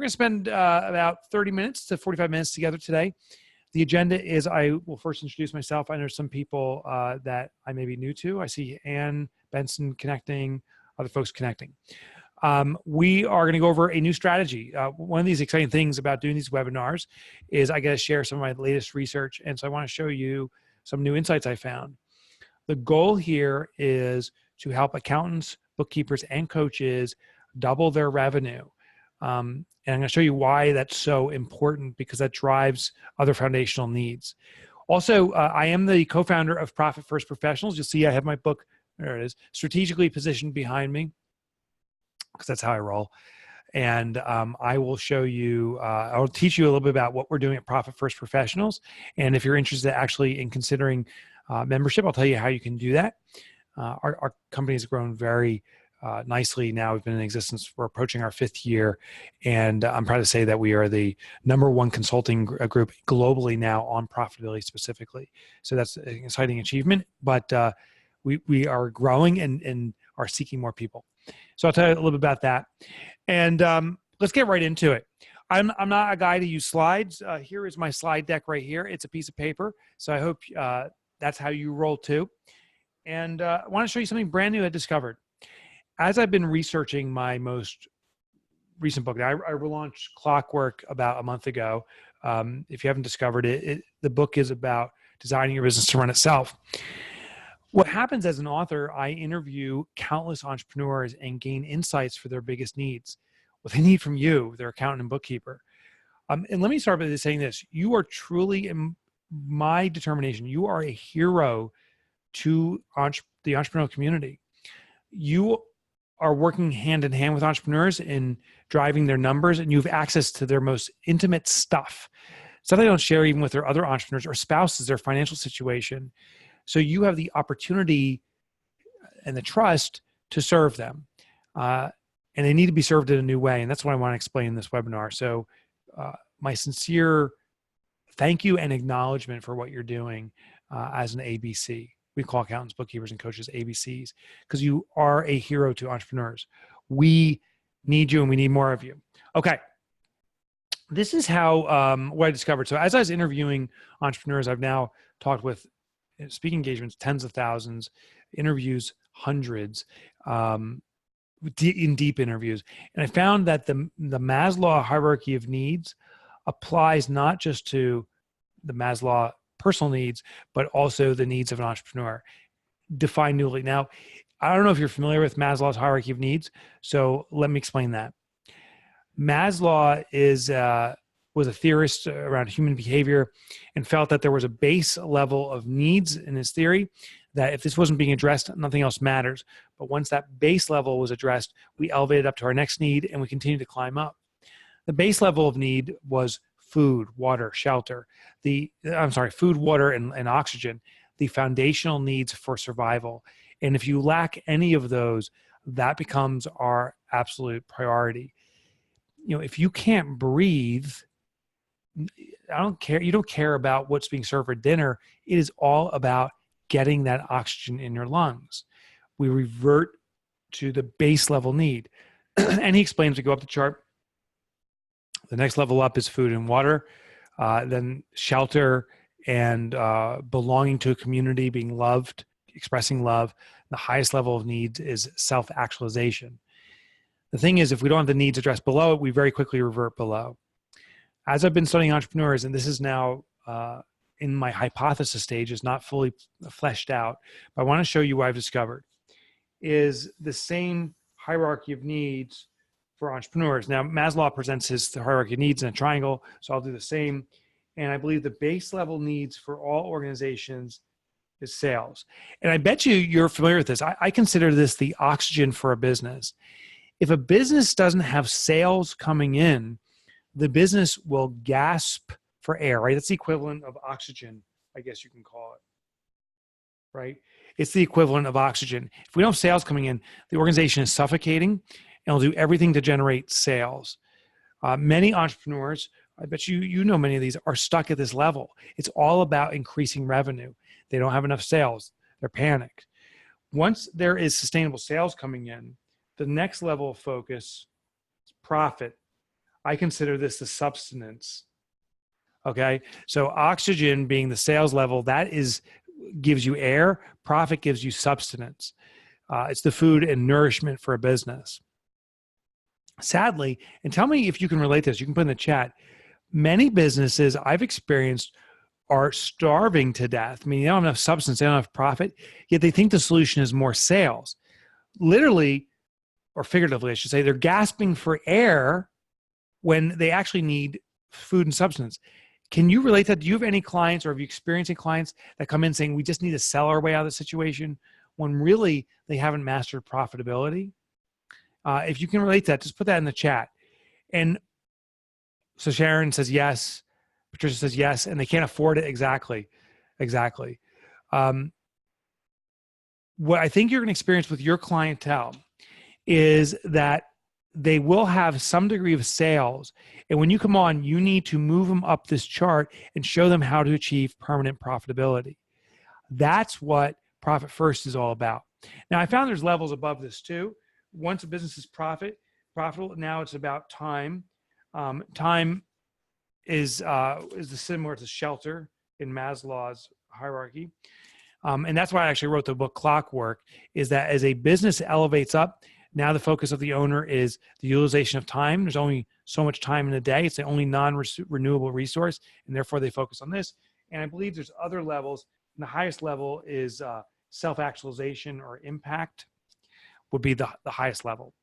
going to spend about 30 minutes to 45 minutes together today. The agenda is I will first introduce myself. I know some people that I may be new to. I see Ann Benson connecting, other folks connecting. We are going to go over a new strategy. One of these exciting things about doing these webinars is I get to share some of my latest research. And so I want to show you some new insights I found. The goal here is to help accountants, bookkeepers, and coaches double their revenue. And I'm going to show you why that's so important, because that drives other foundational needs. Also, I am the co-founder of Profit First Professionals. You'll see I have my book, there it is, strategically positioned behind me, because that's how I roll. And I will show you, I'll teach you a little bit about what we're doing at Profit First Professionals. And if you're interested actually in considering membership, I'll tell you how you can do that. Our company has grown very nicely now. We've been in existence. We're approaching our 5th year. And I'm proud to say that we are the #1 consulting group globally now on profitability specifically. So that's an exciting achievement. But we are growing and are seeking more people. So I'll tell you a little bit about that. And let's get right into it. I'm not a guy to use slides. Here is my slide deck right here. It's a piece of paper. So I hope that's how you roll too. And I want to show you something brand new I discovered. As I've been researching my most recent book, now I relaunched Clockwork about a month ago. If you haven't discovered it, the book is about designing your business to run itself. What happens as an author, I interview countless entrepreneurs and gain insights for their biggest needs. What they need from you, their accountant and bookkeeper. And let me start by saying this. You are truly, in my determination, you are a hero to the entrepreneurial community. You are working hand in hand with entrepreneurs in driving their numbers, and you have access to their most intimate stuff they don't share even with their other entrepreneurs or spouses, their financial situation. So you have the opportunity and the trust to serve them. And they need to be served in a new way. And that's what I want to explain in this webinar. So my sincere thank you and acknowledgement for what you're doing as an ABC. We call accountants, bookkeepers, and coaches ABCs, because you are a hero to entrepreneurs. We need you and we need more of you. Okay. This is how what I discovered. So as I was interviewing entrepreneurs, I've now talked with speaking engagements, tens of thousands, interviews, hundreds, in deep interviews. And I found that the Maslow hierarchy of needs applies not just to the Maslow personal needs, but also the needs of an entrepreneur, defined newly. Now, I don't know if you're familiar with Maslow's hierarchy of needs, so let me explain that. Maslow was a theorist around human behavior and felt that there was a base level of needs in his theory, that if this wasn't being addressed, nothing else matters. But once that base level was addressed, we elevated up to our next need and we continued to climb up. The base level of need was food, water, shelter. Food, water, and oxygen, the foundational needs for survival. And if you lack any of those, that becomes our absolute priority. You know, if you can't breathe, I don't care. You don't care about what's being served for dinner. It is all about getting that oxygen in your lungs. We revert to the base level need. And he explains, we go up the chart. The next level up is food and water, then shelter and belonging to a community, being loved, expressing love. The highest level of needs is self-actualization. The thing is, if we don't have the needs addressed below it, we very quickly revert below. As I've been studying entrepreneurs, and this is now in my hypothesis stage, is not fully fleshed out, but I want to show you what I've discovered, is the same hierarchy of needs for entrepreneurs. Now, Maslow presents the hierarchy of needs in a triangle, so I'll do the same. And I believe the base level needs for all organizations is sales. And I bet you're familiar with this. I consider this the oxygen for a business. If a business doesn't have sales coming in, the business will gasp for air, right? That's the equivalent of oxygen, I guess you can call it, right? It's the equivalent of oxygen. If we don't have sales coming in, the organization is suffocating, and will do everything to generate sales. Many entrepreneurs, I bet you know many of these, are stuck at this level. It's all about increasing revenue. They don't have enough sales. They're panicked. Once there is sustainable sales coming in, the next level of focus is profit. I consider this the substance. Okay. So oxygen being the sales level, that gives you air. Profit gives you substance. It's the food and nourishment for a business. Sadly, and tell me if you can relate to this, you can put in the chat. Many businesses I've experienced are starving to death. I mean, they don't have enough substance, they don't have profit, yet they think the solution is more sales. Literally, or figuratively, I should say, they're gasping for air when they actually need food and substance. Can you relate that? Do you have any clients, or have you experienced any clients that come in saying, we just need to sell our way out of the situation, when really they haven't mastered profitability? If you can relate to that, just put that in the chat. And so Sharon says yes. Patricia says yes, and they can't afford it. Exactly. What I think you're going to experience with your clientele is that they will have some degree of sales. And when you come on, you need to move them up this chart and show them how to achieve permanent profitability. That's what Profit First is all about. Now, I found there's levels above this too. Once a business is profitable, now it's about time. Time is similar to shelter in Maslow's hierarchy. And that's why I actually wrote the book Clockwork, is that as a business elevates up, now the focus of the owner is the utilization of time. There's only so much time in a day. It's the only non-renewable resource, and therefore they focus on this. And I believe there's other levels. And the highest level is self-actualization or impact would be the highest level.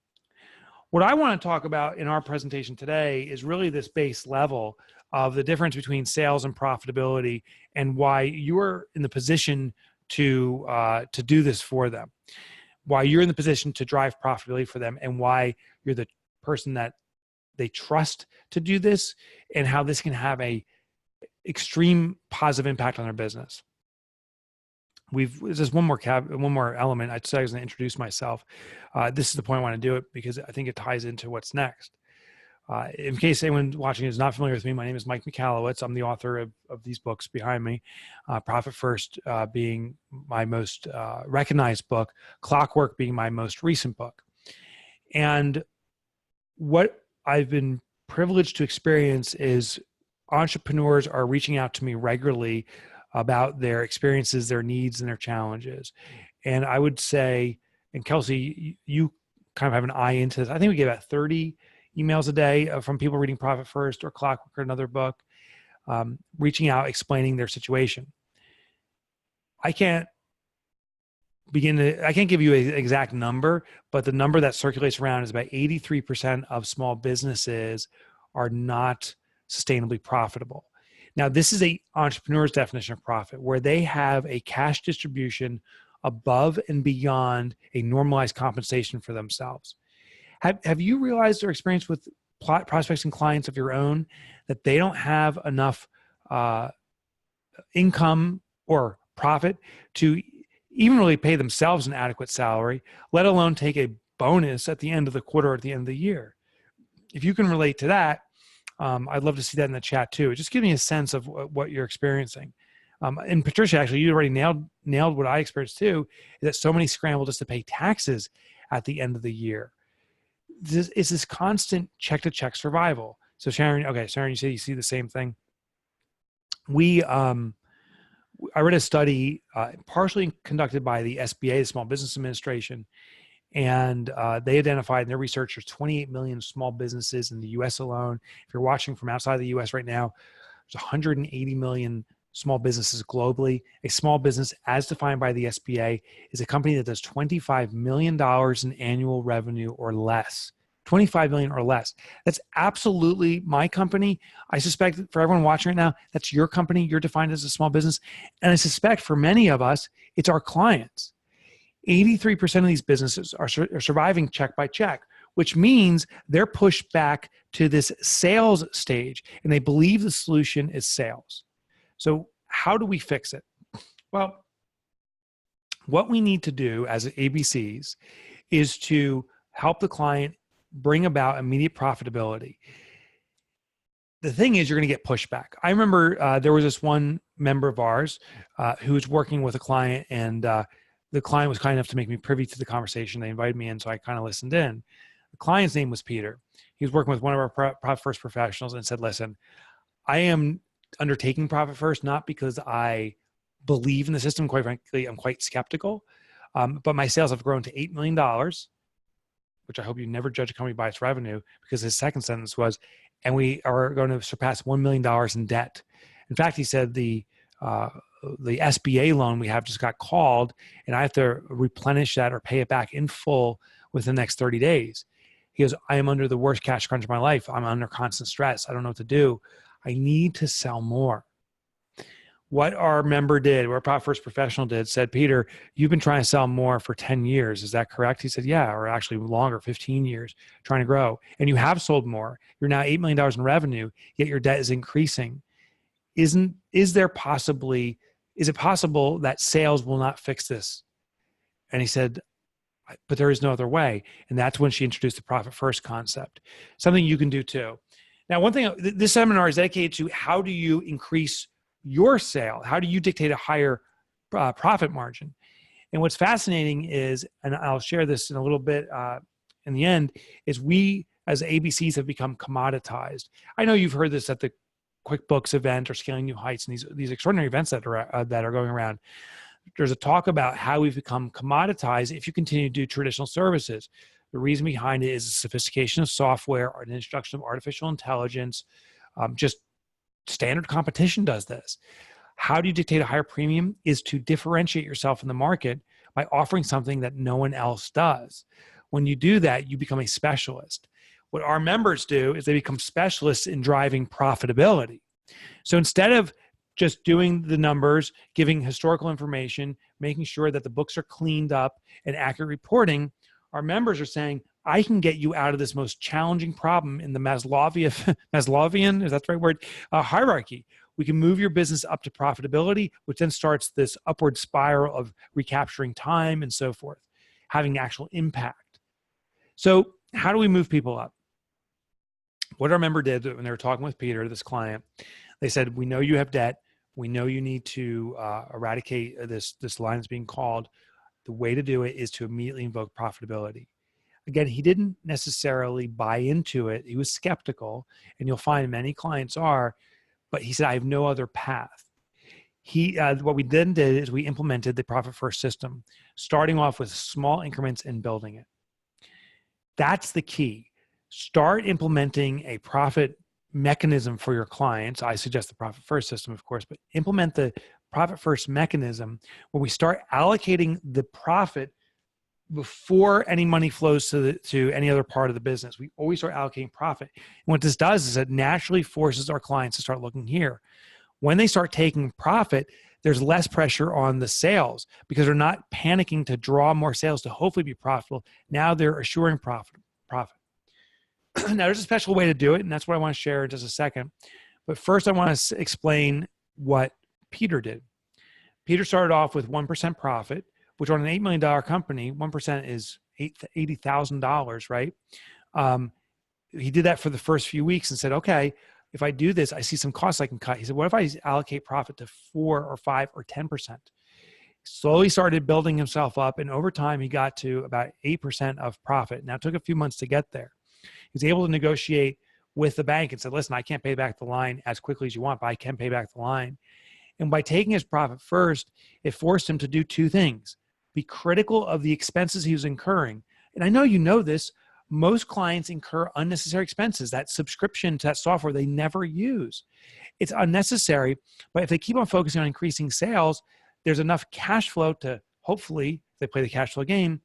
What I want to talk about in our presentation today is really this base level of the difference between sales and profitability, and why you're in the position to do this for them, why you're in the position to drive profitability for them, and why you're the person that they trust to do this, and how this can have a extreme positive impact on their business. There's just one more element. I said I was going to introduce myself. This is the point I want to do it, because I think it ties into what's next. In case anyone watching is not familiar with me, my name is Mike Michalowicz. I'm the author of these books behind me. Profit First being my most recognized book, Clockwork being my most recent book. And what I've been privileged to experience is entrepreneurs are reaching out to me regularly about their experiences, their needs, and their challenges. And I would say, and Kelsey, you kind of have an eye into this. I think we get about 30 emails a day from people reading Profit First or Clockwork or another book, reaching out, explaining their situation. I can't give you an exact number, but the number that circulates around is about 83% of small businesses are not sustainably profitable. Now, this is an entrepreneur's definition of profit, where they have a cash distribution above and beyond a normalized compensation for themselves. Have you realized or experienced with prospects and clients of your own that they don't have enough income or profit to even really pay themselves an adequate salary, let alone take a bonus at the end of the quarter or at the end of the year? If you can relate to that, I'd love to see that in the chat too. Just give me a sense of what you're experiencing. And Patricia, actually, you already nailed what I experienced too, is that so many scramble just to pay taxes at the end of the year. It's this constant check-to-check survival. So Sharon, you say you see the same thing. I read a study partially conducted by the SBA, the Small Business Administration, and they identified in their research there's 28 million small businesses in the U.S. alone. If you're watching from outside the U.S. right now, there's 180 million small businesses globally. A small business, as defined by the SBA, is a company that does $25 million in annual revenue or less. 25 million or less. That's absolutely my company. I suspect for everyone watching right now, that's your company. You're defined as a small business. And I suspect for many of us, it's our clients. 83% of these businesses are surviving check by check, which means they're pushed back to this sales stage, and they believe the solution is sales. So how do we fix it? Well, what we need to do as ABCs is to help the client bring about immediate profitability. The thing is, you're going to get pushback. I remember there was this one member of ours who was working with a client, and the client was kind enough to make me privy to the conversation. They invited me in, so I kind of listened in. The client's name was Peter. He was working with one of our Profit First professionals and said, listen, I am undertaking Profit First, not because I believe in the system. Quite frankly, I'm quite skeptical. But my sales have grown to $8 million, which I hope you never judge a company by its revenue, because his second sentence was, and we are going to surpass $1 million in debt. In fact, he said the SBA loan we have just got called, and I have to replenish that or pay it back in full within the next 30 days. He goes, I am under the worst cash crunch of my life. I'm under constant stress. I don't know what to do. I need to sell more. What our member did, what our Profit First professional did, said, Peter, you've been trying to sell more for 10 years. Is that correct? He said, yeah, or actually longer, 15 years, trying to grow. And you have sold more. You're now $8 million in revenue, yet your debt is increasing. Is it possible that sales will not fix this? And he said, but there is no other way. And that's when she introduced the Profit First concept, something you can do too. Now, one thing, this seminar is dedicated to how do you increase your sale? How do you dictate a higher profit margin? And what's fascinating is, and I'll share this in a little bit in the end, is we as ABCs have become commoditized. I know you've heard this at the QuickBooks event or Scaling New Heights and these extraordinary events that are going around. There's a talk about how we've become commoditized if you continue to do traditional services. The reason behind it is the sophistication of software, or an introduction of artificial intelligence. Just standard competition does this. How do you dictate a higher premium? Is to differentiate yourself in the market by offering something that no one else does. When you do that, you become a specialist. What our members do is they become specialists in driving profitability. So instead of just doing the numbers, giving historical information, making sure that the books are cleaned up and accurate reporting, our members are saying, I can get you out of this most challenging problem in the Maslowian, is that the right word, hierarchy. We can move your business up to profitability, which then starts this upward spiral of recapturing time and so forth, having actual impact. So how do we move people up? What our member did when they were talking with Peter, this client, they said, we know you have debt. We know you need to eradicate this line that's being called. The way to do it is to immediately invoke profitability. Again, he didn't necessarily buy into it. He was skeptical, and you'll find many clients are, but he said, I have no other path. What we then did is we implemented the Profit First system, starting off with small increments and building it. That's the key. Start implementing a profit mechanism for your clients. I suggest the Profit First system, of course, but implement the Profit First mechanism where we start allocating the profit before any money flows to any other part of the business. We always start allocating profit. And what this does is it naturally forces our clients to start looking here. When they start taking profit, there's less pressure on the sales because they're not panicking to draw more sales to hopefully be profitable. Now they're assuring profit. Now, there's a special way to do it, and that's what I want to share in just a second. But first, I want to explain what Peter did. Peter started off with 1% profit, which on an $8 million company, 1% is $80,000, right? He did that for the first few weeks and said, okay, if I do this, I see some costs I can cut. He said, what if I allocate profit to 4 or 5 or 10%? Slowly started building himself up, and over time, he got to about 8% of profit. Now, it took a few months to get there. He was able to negotiate with the bank and said, listen, I can't pay back the line as quickly as you want, but I can pay back the line. And by taking his profit first, it forced him to do two things. Be critical of the expenses he was incurring. And I know you know this, most clients incur unnecessary expenses. That subscription to that software they never use. It's unnecessary, but if they keep on focusing on increasing sales, there's enough cash flow to hopefully, if they play the cash flow game,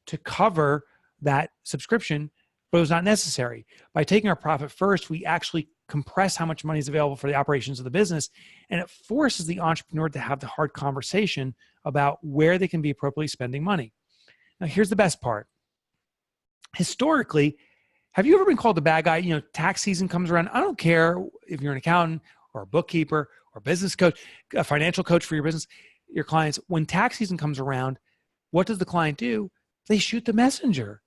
to cover that subscription, but it was not necessary. By taking our profit first, we actually compress how much money is available for the operations of the business, and it forces the entrepreneur to have the hard conversation about where they can be appropriately spending money. Now, here's the best part. Historically, have you ever been called a bad guy? You know, tax season comes around. I don't care if you're an accountant or a bookkeeper or a business coach, a financial coach for your business, your clients. When tax season comes around, what does the client do? They shoot the messenger.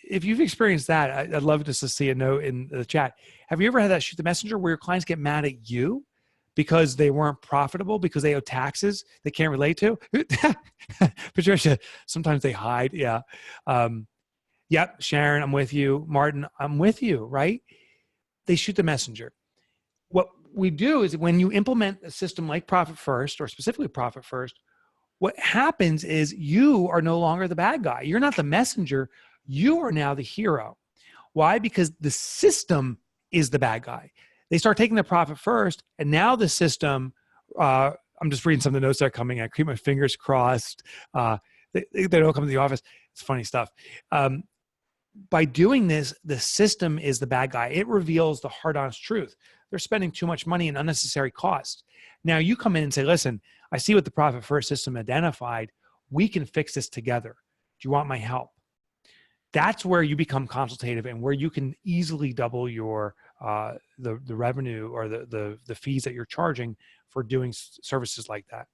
If you've experienced that, I'd love just to see a note in the chat. Have you ever had that shoot the messenger where your clients get mad at you because they weren't profitable, because they owe taxes they can't relate to? Patricia, sometimes they hide. Yeah. Yep, Sharon, I'm with you. Martin, I'm with you, right? They shoot the messenger. What we do is when you implement a system like Profit First, or specifically Profit First, what happens is you are no longer the bad guy. You're not the messenger. You are now the hero. Why? Because the system is the bad guy. They start taking the profit first, and now the system, I'm just reading some of the notes that are coming. I keep my fingers crossed. They don't come to the office. It's funny stuff. By doing this, the system is the bad guy. It reveals the hard, honest truth. They're spending too much money in unnecessary costs. Now you come in and say, listen, I see what the profit first system identified. We can fix this together. Do you want my help? That's where you become consultative and where you can easily double your the revenue or the fees that you're charging for doing services like that.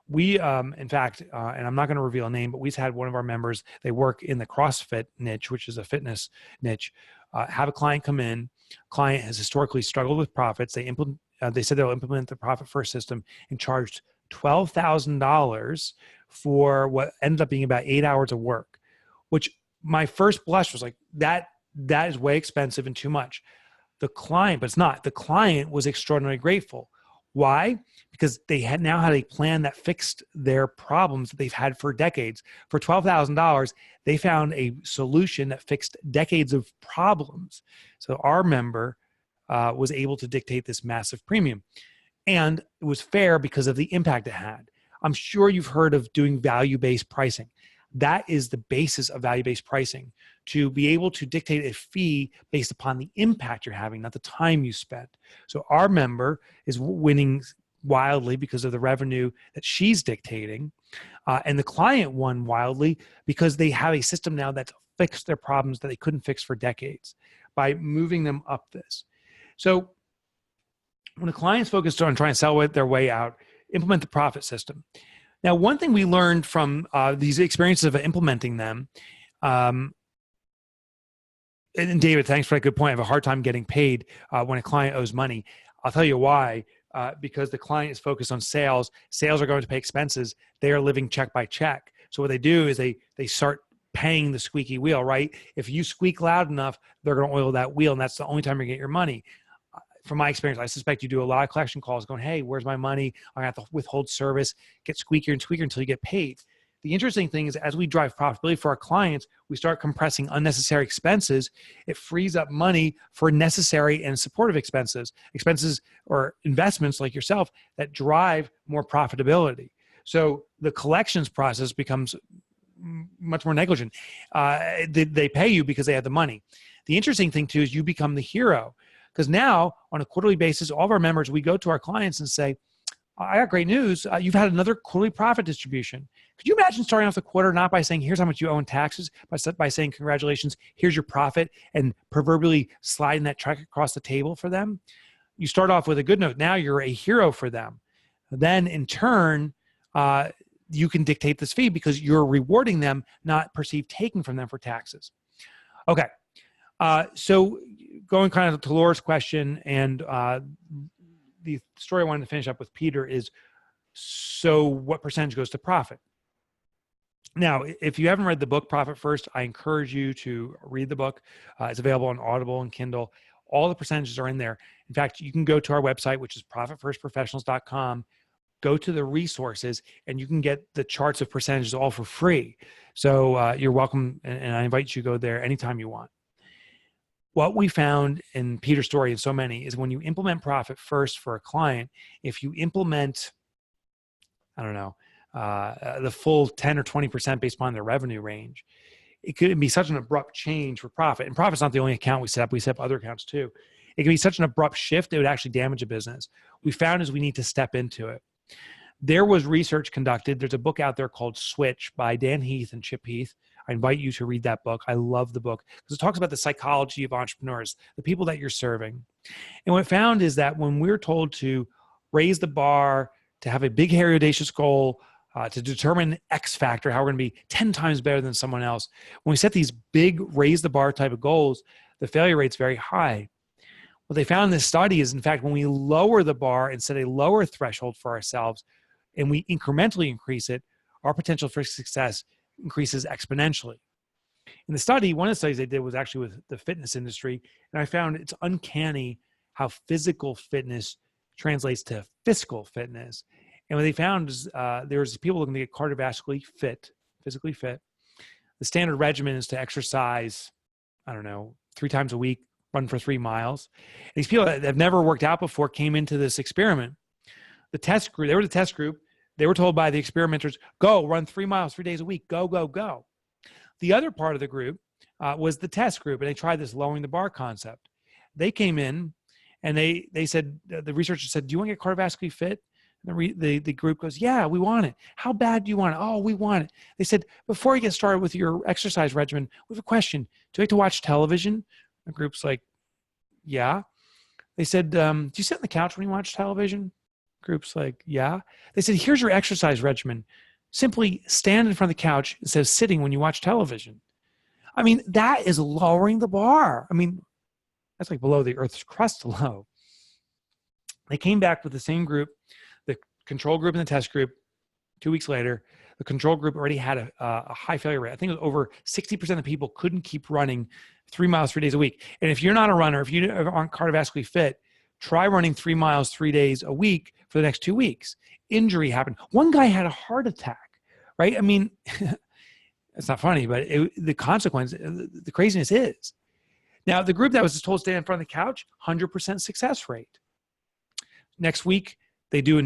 We, in fact, and I'm not going to reveal a name, but we've had one of our members, they work in the CrossFit niche, which is a fitness niche, have a client come in. Client has historically struggled with profits. They said they'll implement the Profit First system and charged $12,000 for what ended up being about 8 hours of work, which my first blush was like, that is way expensive and too much. The client, but it's not. The client was extraordinarily grateful. Why? Because they had now had a plan that fixed their problems that they've had for decades. For $12,000, they found a solution that fixed decades of problems. So our member was able to dictate this massive premium. And it was fair because of the impact it had. I'm sure you've heard of doing value-based pricing. That is the basis of value-based pricing, to be able to dictate a fee based upon the impact you're having, not the time you spent. So our member is winning wildly because of the revenue that she's dictating. And the client won wildly because they have a system now that's fixed their problems that they couldn't fix for decades by moving them up this. So when a client's focused on trying to sell their way out, implement the profit system. Now, one thing we learned from these experiences of implementing them, and David, thanks for that good point. I have a hard time getting paid when a client owes money. I'll tell you why. Because the client is focused on sales. Sales are going to pay expenses. They are living check by check. So what they do is they start paying the squeaky wheel, right? If you squeak loud enough, they're going to oil that wheel, and that's the only time you get your money. From my experience, I suspect you do a lot of collection calls going, hey, where's my money? I'm going to have to withhold service, get squeakier and squeakier until you get paid. The interesting thing is as we drive profitability for our clients, we start compressing unnecessary expenses. It frees up money for necessary and supportive expenses or investments like yourself that drive more profitability. So the collections process becomes much more negligent. They pay you because they have the money. The interesting thing too is you become the hero. Because now, on a quarterly basis, all of our members, we go to our clients and say, I got great news. You've had another quarterly profit distribution. Could you imagine starting off the quarter not by saying, here's how much you owe in taxes, by saying, congratulations, here's your profit, and proverbially sliding that check across the table for them? You start off with a good note. Now you're a hero for them. Then, in turn, you can dictate this fee because you're rewarding them, not perceived taking from them for taxes. Okay. So going kind of to Laura's question and the story I wanted to finish up with Peter is, so what percentage goes to profit? Now, if you haven't read the book Profit First, I encourage you to read the book. It's available on Audible and Kindle. All the percentages are in there. In fact, you can go to our website, which is profitfirstprofessionals.com, go to the resources, and you can get the charts of percentages all for free. So you're welcome, and I invite you to go there anytime you want. What we found in Peter's story and so many is when you implement Profit First for a client, if you implement, I don't know, the full 10 or 20% based upon their revenue range, it could be such an abrupt change for profit. And profit's not the only account we set up. We set up other accounts too. It can be such an abrupt shift, it would actually damage a business. We found is we need to step into it. There was research conducted. There's a book out there called Switch by Dan Heath and Chip Heath. I invite you to read that book. I love the book because it talks about the psychology of entrepreneurs, the people that you're serving. And what it found is that when we're told to raise the bar, to have a big, hairy, audacious goal, to determine X factor, how we're going to be 10 times better than someone else, when we set these big raise the bar type of goals, the failure rate's very high. What they found in this study is, in fact, when we lower the bar and set a lower threshold for ourselves and we incrementally increase it, our potential for success increases exponentially. In the study, one of the studies they did was actually with the fitness industry. And I found it's uncanny how physical fitness translates to fiscal fitness. And what they found is there's people looking to get cardiovascularly fit, physically fit. The standard regimen is to exercise, I don't know, 3 times a week, run for 3 miles. These people that have never worked out before came into this experiment. The test group, they were the test group. They were told by the experimenters, go run 3 miles, 3 days a week, go, go, go. The other part of the group was the test group, and they tried this lowering the bar concept. They came in and they said, the researchers said, do you want to get cardiovascularly fit? And the group goes, yeah, we want it. How bad do you want it? Oh, we want it. They said, before you get started with your exercise regimen, we have a question. Do you like to watch television? The group's like, yeah. They said, do you sit on the couch when you watch television? Group's like, yeah. They said, here's your exercise regimen. Simply stand in front of the couch instead of sitting when you watch television. I mean, that is lowering the bar. I mean, that's like below the Earth's crust low. They came back with the same group, the control group and the test group. 2 weeks later, the control group already had a high failure rate. I think it was over 60% of people couldn't keep running 3 miles, 3 days a week. And if you're not a runner, if you aren't cardiovascularly fit, try running 3 miles, 3 days a week for the next 2 weeks. Injury happened. One guy had a heart attack, right? I mean, it's not funny, but the consequence, the craziness is. Now, the group that was told to stand in front of the couch, 100% success rate. Next week, they do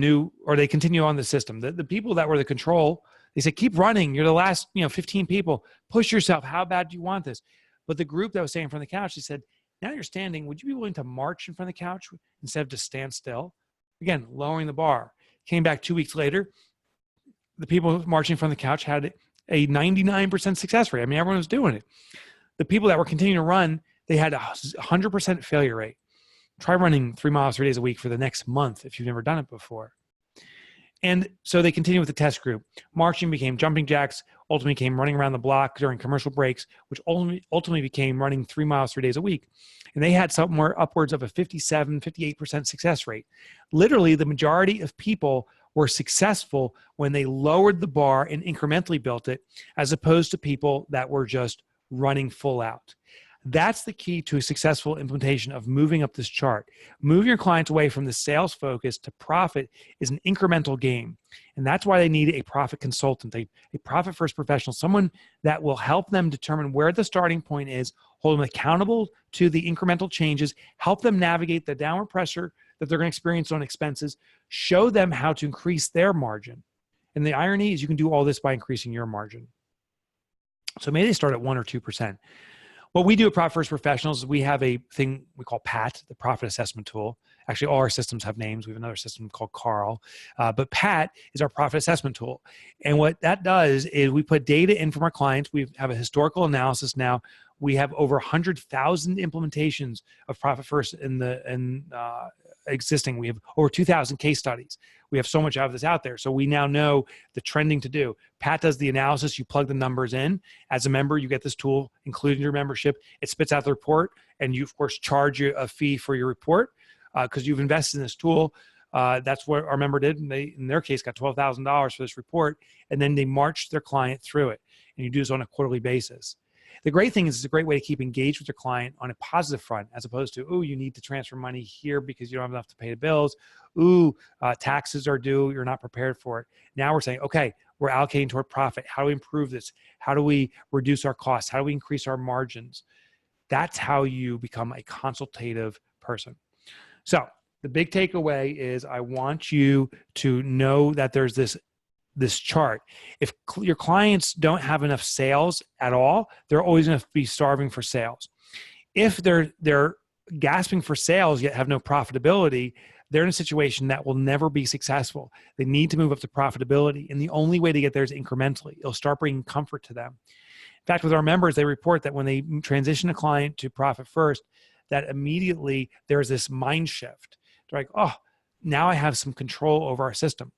they continue on the system. The people that were the control, they said, keep running. You're the last 15 people. Push yourself. How bad do you want this? But the group that was standing in front of the couch, they said, now you're standing. Would you be willing to march in front of the couch instead of just stand still? Again, lowering the bar. Came back 2 weeks later. The people marching in front of the couch had a 99% success rate. I mean, everyone was doing it. The people that were continuing to run, they had a 100% failure rate. Try running 3 miles, 3 days a week for the next month if you've never done it before. And so they continued with the test group. Marching became jumping jacks, ultimately became running around the block during commercial breaks, which ultimately became running 3 miles, 3 days a week. And they had somewhere upwards of a 57, 58% success rate. Literally, the majority of people were successful when they lowered the bar and incrementally built it, as opposed to people that were just running full out. That's the key to a successful implementation of moving up this chart. Moving your clients away from the sales focus to profit is an incremental game. And that's why they need a profit consultant, a profit first professional, someone that will help them determine where the starting point is, hold them accountable to the incremental changes, help them navigate the downward pressure that they're going to experience on expenses, show them how to increase their margin. And the irony is you can do all this by increasing your margin. So maybe they start at 1 or 2%. What we do at Profit First Professionals is we have a thing we call PAT, the Profit Assessment Tool. Actually, all our systems have names. We have another system called Carl. But PAT is our Profit Assessment Tool. And what that does is we put data in from our clients. We have a historical analysis now. We have over 100,000 implementations of Profit First existing. We have over 2,000 case studies. We have so much of this out there. So we now know the trending to do. Pat does the analysis. You plug the numbers in. As a member, you get this tool included in your membership. It spits out the report, and you, of course, charge you a fee for your report because you've invested in this tool. That's what our member did. And they, in their case, got $12,000 for this report, and then they marched their client through it. And you do this on a quarterly basis. The great thing is it's a great way to keep engaged with your client on a positive front, as opposed to, oh, you need to transfer money here because you don't have enough to pay the bills. Ooh, taxes are due. You're not prepared for it. Now we're saying, okay, we're allocating toward profit. How do we improve this? How do we reduce our costs? How do we increase our margins? That's how you become a consultative person. So the big takeaway is I want you to know that there's this chart. If your clients don't have enough sales at all, they're always going to be starving for sales. If they're gasping for sales yet have no profitability, they're in a situation that will never be successful. They need to move up to profitability, and the only way to get there is incrementally. It'll start bringing comfort to them. In fact, with our members, they report that when they transition a client to Profit First, that immediately there's this mind shift. They're like, oh, now I have some control over our system.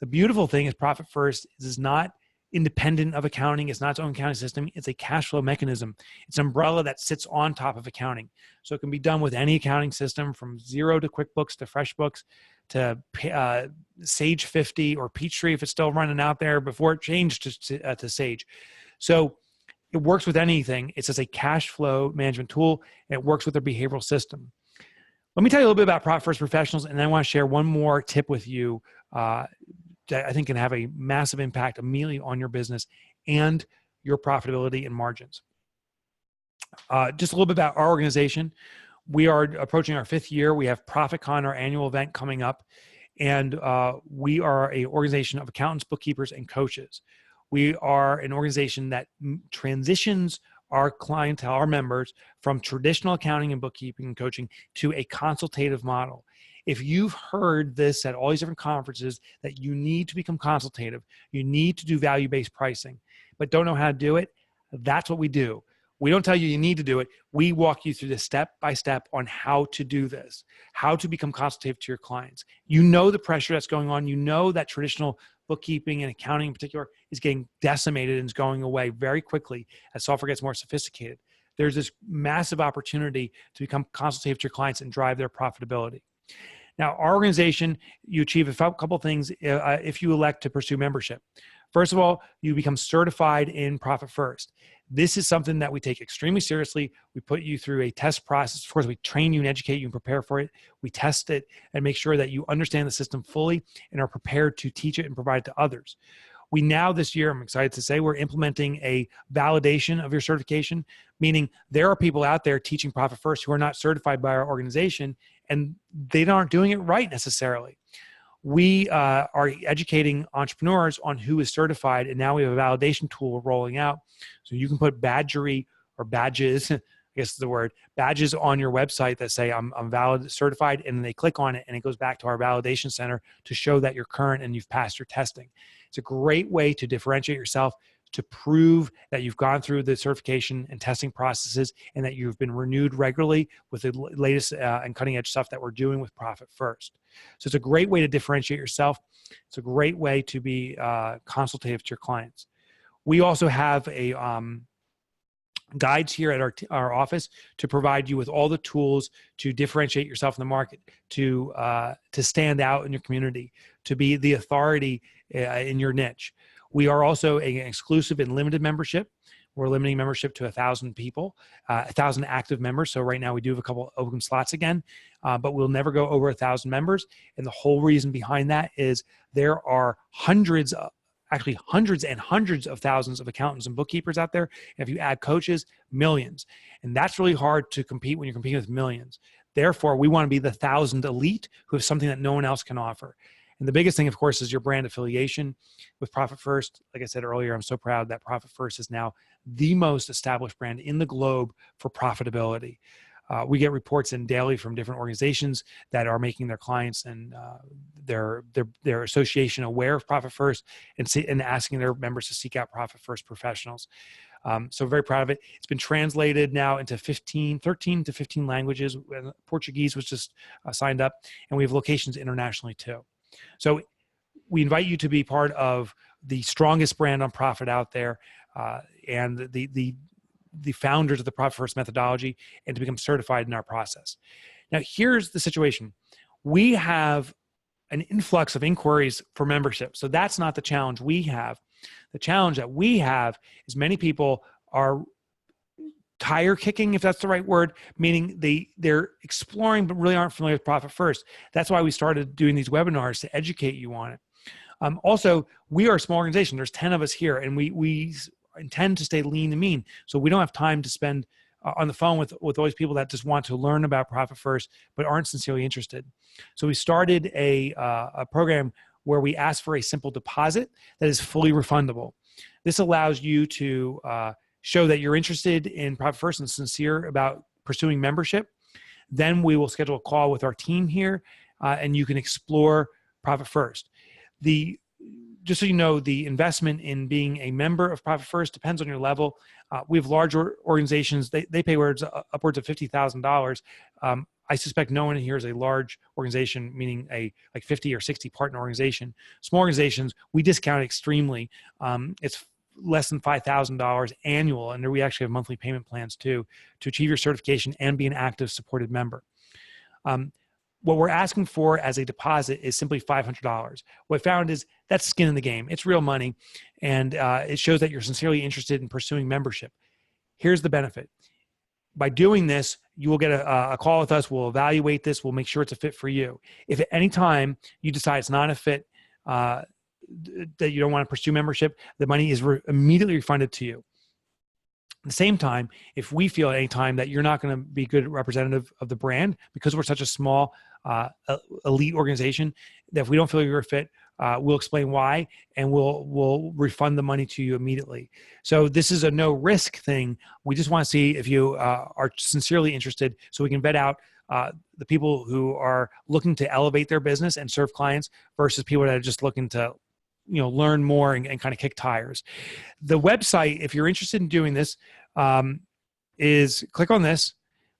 The beautiful thing is Profit First is not independent of accounting. It's not its own accounting system. It's a cash flow mechanism. It's an umbrella that sits on top of accounting. So it can be done with any accounting system, from Xero to QuickBooks to FreshBooks to Sage 50 or Peachtree if it's still running out there before it changed to Sage. So It works with anything. It's just a cash flow management tool, and it works with their behavioral system. Let me tell you a little bit about Profit First Professionals, and then I want to share one more tip with you that I think can have a massive impact immediately on your business and your profitability and margins. Just a little bit about our organization. We are approaching our 5th year. We have ProfitCon, our annual event, coming up. And we are an organization of accountants, bookkeepers, and coaches. We are an organization that transitions our clientele, our members, from traditional accounting and bookkeeping and coaching to a consultative model. If you've heard this at all these different conferences, that you need to become consultative, you need to do value-based pricing, but don't know how to do it, that's what we do. We don't tell you you need to do it. We walk you through the step-by-step on how to do this, how to become consultative to your clients. You know the pressure that's going on. You know that traditional bookkeeping and accounting in particular is getting decimated and is going away very quickly as software gets more sophisticated. There's this massive opportunity to become consultative to your clients and drive their profitability. Now, our organization, you achieve a couple of things if you elect to pursue membership. First of all, you become certified in Profit First. This is something that we take extremely seriously. We put you through a test process. Of course, we train you and educate you and prepare for it. We test it and make sure that you understand the system fully and are prepared to teach it and provide it to others. We now, this year, I'm excited to say, we're implementing a validation of your certification, meaning there are people out there teaching Profit First who are not certified by our organization, and they aren't doing it right necessarily. We are educating entrepreneurs on who is certified, and now we have a validation tool rolling out. So you can put badgery or badges, I guess is the word, badges on your website that say I'm valid certified, and then they click on it and it goes back to our validation center to show that you're current and you've passed your testing. It's a great way to differentiate yourself, to prove that you've gone through the certification and testing processes and that you've been renewed regularly with the latest and cutting edge stuff that we're doing with Profit First. So it's a great way to differentiate yourself. It's a great way to be consultative to your clients. We also have a guides here at our office to provide you with all the tools to differentiate yourself in the market, to stand out in your community, to be the authority in your niche. We are also an exclusive and limited membership. We're limiting membership to 1,000 people, 1,000 active members. So right now we do have a couple open slots again, but we'll never go over 1,000 members. And the whole reason behind that is there are hundreds and hundreds of thousands of accountants and bookkeepers out there. And if you add coaches, millions. And that's really hard to compete when you're competing with millions. Therefore, we want to be the 1,000 elite who have something that no one else can offer. And the biggest thing, of course, is your brand affiliation with Profit First. Like I said earlier, I'm so proud that Profit First is now the most established brand in the globe for profitability. We get reports in daily from different organizations that are making their clients and their association aware of Profit First and asking their members to seek out Profit First professionals. So very proud of it. It's been translated now into 13 to 15 languages. Portuguese was just signed up, and we have locations internationally too. So we invite you to be part of the strongest brand on profit out there, and the founders of the Profit First methodology, and to become certified in our process. Now, here's the situation. We have an influx of inquiries for membership. So that's not the challenge we have. The challenge that we have is many people are tire kicking, if that's the right word, meaning they're exploring but really aren't familiar with Profit First. That's why we started doing these webinars to educate you on it. Also, we are a small organization. There's 10 of us here, and we intend to stay lean and mean. So we don't have time to spend on the phone with all these people that just want to learn about Profit First but aren't sincerely interested. So we started a program where we ask for a simple deposit that is fully refundable. This allows you to show that you're interested in Profit First and sincere about pursuing membership. Then we will schedule a call with our team here, and you can explore Profit First. Just so you know, the investment in being a member of Profit First depends on your level. We have large organizations, they pay upwards of $50,000. I suspect no one here is a large organization, meaning a like 50 or 60 partner organization. Small organizations, we discount extremely. It's less than $5,000 annual, and we actually have monthly payment plans too to achieve your certification and be an active supported member. what we're asking for as a deposit is simply $500. What I found is that's skin in the game. It's real money, and it shows that you're sincerely interested in pursuing membership. Here's the benefit. By doing this, you will get a call with us. We'll evaluate this. We'll make sure it's a fit for you. If at any time you decide it's not a fit, that you don't want to pursue membership, the money is immediately refunded to you. At the same time, if we feel at any time that you're not going to be a good representative of the brand, because we're such a small elite organization, that if we don't feel you're a fit, we'll explain why, and we'll refund the money to you immediately. So this is a no risk thing. We just want to see if you are sincerely interested, so we can vet out the people who are looking to elevate their business and serve clients versus people that are just looking to learn more and kind of kick tires. The website, if you're interested in doing this, is click on this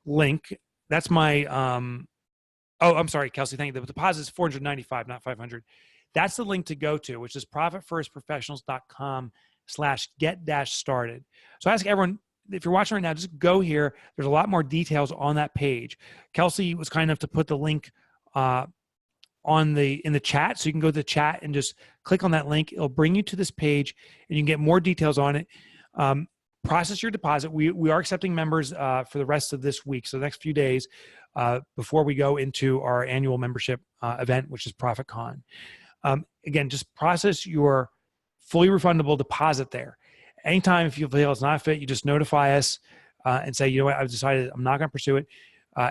link. That's my, I'm sorry, Kelsey, thank you. The deposit is $495, not $500. That's the link to go to, which is profitfirstprofessionals.com/get-started. So I ask everyone, if you're watching right now, just go here. There's a lot more details on that page. Kelsey was kind enough to put the link in the chat, so you can go to the chat and just click on that link. It'll bring you to this page, and you can get more details on it. Process your deposit. We are accepting members for the rest of this week, so the next few days before we go into our annual membership event, which is ProfitCon. Again, just process your fully refundable deposit there. Anytime if you feel it's not fit, you just notify us and say, you know what, I've decided I'm not going to pursue it,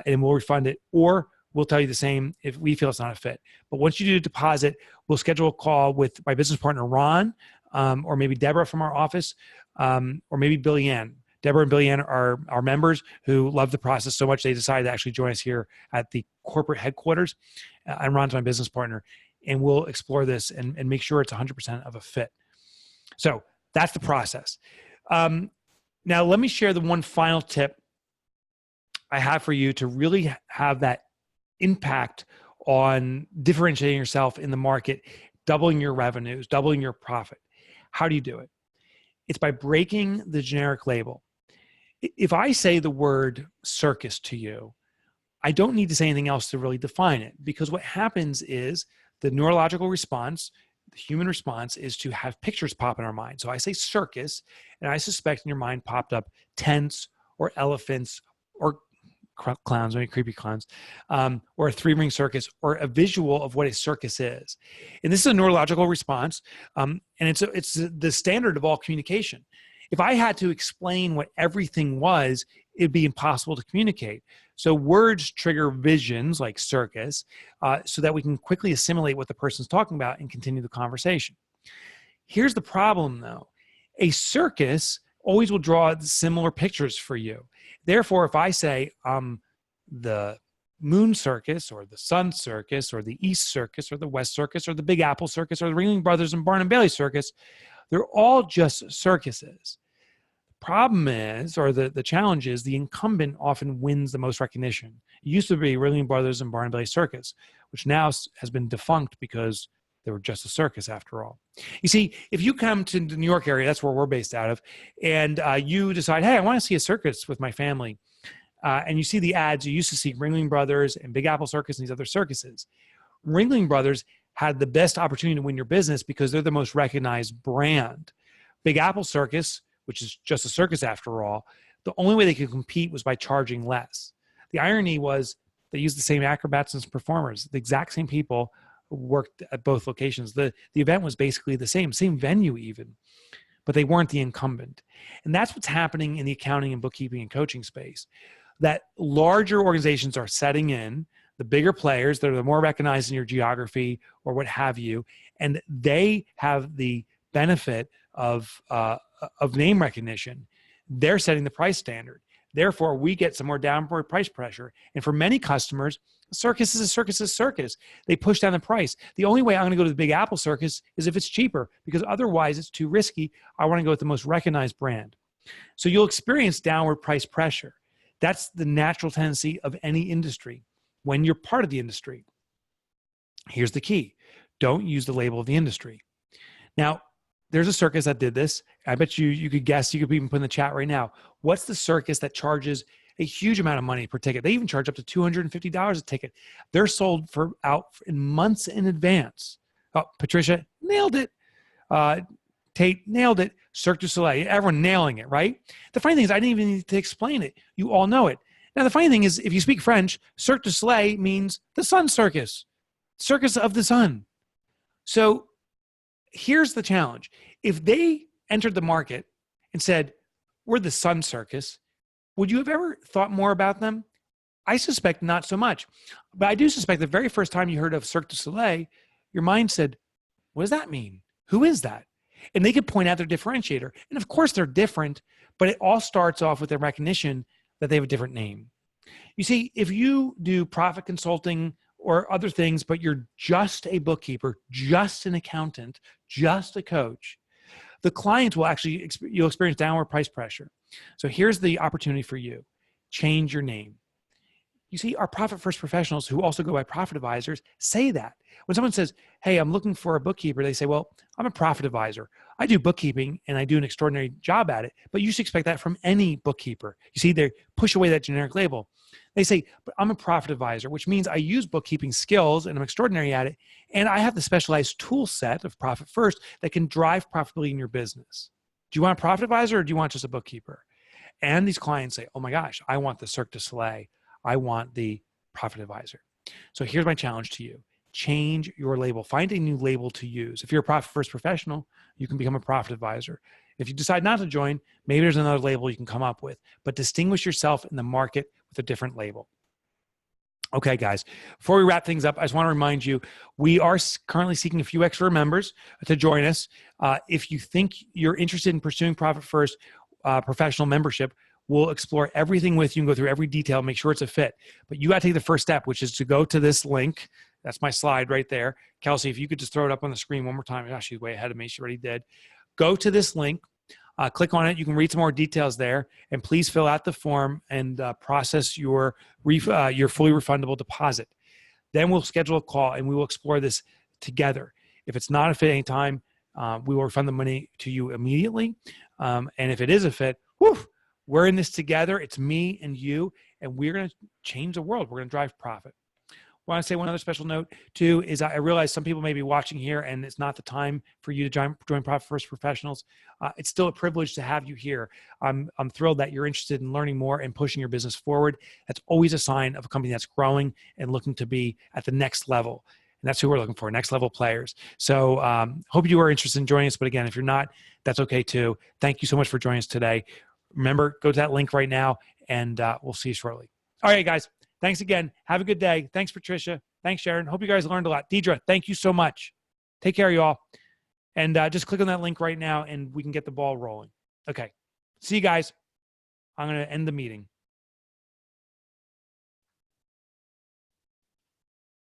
and we'll refund it. Or we'll tell you the same if we feel it's not a fit. But once you do the deposit, we'll schedule a call with my business partner, Ron, or maybe Deborah from our office, or maybe Billy Ann. Deborah and Billy Ann are our members who love the process so much they decided to actually join us here at the corporate headquarters. And Ron's my business partner. And we'll explore this and make sure it's 100% of a fit. So that's the process. Now, let me share the one final tip I have for you to really have that impact on differentiating yourself in the market, doubling your revenues, doubling your profit. How do you do it? It's by breaking the generic label. If I say the word circus to you, I don't need to say anything else to really define it, because what happens is the neurological response, the human response, is to have pictures pop in our mind. So I say circus, and I suspect in your mind popped up tents or elephants or clowns, maybe creepy clowns, or a three-ring circus, or a visual of what a circus is. And this is a neurological response, and it's the standard of all communication. If I had to explain what everything was, it'd be impossible to communicate. So words trigger visions like circus, so that we can quickly assimilate what the person's talking about and continue the conversation. Here's the problem, though. A circus always will draw similar pictures for you. Therefore, if I say the Moon Circus or the Sun Circus or the East Circus or the West Circus or the Big Apple Circus or the Ringling Brothers and Barnum Bailey Circus, they're all just circuses. The problem is, or the challenge is, the incumbent often wins the most recognition. It used to be Ringling Brothers and Barnum Bailey Circus, which now has been defunct because they were just a circus after all. You see, if you come to the New York area, that's where we're based out of, and you decide, hey, I want to see a circus with my family, and you see the ads, you used to see Ringling Brothers and Big Apple Circus and these other circuses. Ringling Brothers had the best opportunity to win your business because they're the most recognized brand. Big Apple Circus, which is just a circus after all, the only way they could compete was by charging less. The irony was they used the same acrobats and performers, the exact same people worked at both locations. The event was basically the same venue even, but they weren't the incumbent. And that's what's happening in the accounting and bookkeeping and coaching space, that larger organizations are setting in, the bigger players that are the more recognized in your geography or what have you, and they have the benefit of name recognition. They're setting the price standard. Therefore, we get some more downward price pressure. And for many customers, a circus is a circus is a circus. They push down the price. The only way I'm going to go to the Big Apple Circus is if it's cheaper, because otherwise it's too risky. I want to go with the most recognized brand. So you'll experience downward price pressure. That's the natural tendency of any industry when you're part of the industry. Here's the key. Don't use the label of the industry. Now, there's a circus that did this. I bet you could guess. You could even put in the chat right now. What's the circus that charges a huge amount of money per ticket. They even charge up to $250 a ticket. They're sold out in months in advance. Oh, Patricia nailed it. Tate nailed it. Cirque du Soleil, everyone nailing it, right? The funny thing is I didn't even need to explain it. You all know it. Now, the funny thing is if you speak French, Cirque du Soleil means the sun circus, circus of the sun. So here's the challenge. If they entered the market and said, we're the sun circus, would you have ever thought more about them? I suspect not so much. But I do suspect the very first time you heard of Cirque du Soleil, your mind said, what does that mean? Who is that? And they could point out their differentiator. And of course they're different, but it all starts off with the recognition that they have a different name. You see, if you do profit consulting or other things, but you're just a bookkeeper, just an accountant, just a coach, the clients will actually, you'll experience downward price pressure. So here's the opportunity for you. Change your name. You see, our profit first professionals who also go by profit advisors say that. When someone says, hey, I'm looking for a bookkeeper, they say, well, I'm a profit advisor. I do bookkeeping and I do an extraordinary job at it, but you should expect that from any bookkeeper. You see, they push away that generic label. They say, but I'm a profit advisor, which means I use bookkeeping skills and I'm extraordinary at it. And I have the specialized tool set of Profit First that can drive profitability in your business. Do you want a profit advisor or do you want just a bookkeeper? And these clients say, oh my gosh, I want the Cirque du Soleil. I want the profit advisor. So here's my challenge to you. Change your label. Find a new label to use. If you're a profit first professional, you can become a profit advisor. If you decide not to join, maybe there's another label you can come up with, but distinguish yourself in the market with a different label. Okay, guys, before we wrap things up, I just want to remind you, we are currently seeking a few extra members to join us. If you think you're interested in pursuing Profit First professional membership, we'll explore everything with you and go through every detail, make sure it's a fit. But you got to take the first step, which is to go to this link. That's my slide right there. Kelsey, if you could just throw it up on the screen one more time. Gosh, she's way ahead of me. She already did. Go to this link. Click on it. You can read some more details there. And please fill out the form and process your fully refundable deposit. Then we'll schedule a call and we will explore this together. If it's not a fit anytime, we will refund the money to you immediately. And if it is a fit, we're in this together. It's me and you, and we're going to change the world. We're going to drive profit. I want to say one other special note too is I realize some people may be watching here and it's not the time for you to join Profit First Professionals. It's still a privilege to have you here. I'm thrilled that you're interested in learning more and pushing your business forward. That's always a sign of a company that's growing and looking to be at the next level. And that's who we're looking for, next level players. So hope you are interested in joining us. But again, if you're not, that's okay too. Thank you so much for joining us today. Remember, go to that link right now and we'll see you shortly. All right, guys. Thanks again. Have a good day. Thanks, Patricia. Thanks, Sharon. Hope you guys learned a lot. Deidre, thank you so much. Take care, y'all. And just click on that link right now and we can get the ball rolling. Okay. See you guys. I'm going to end the meeting.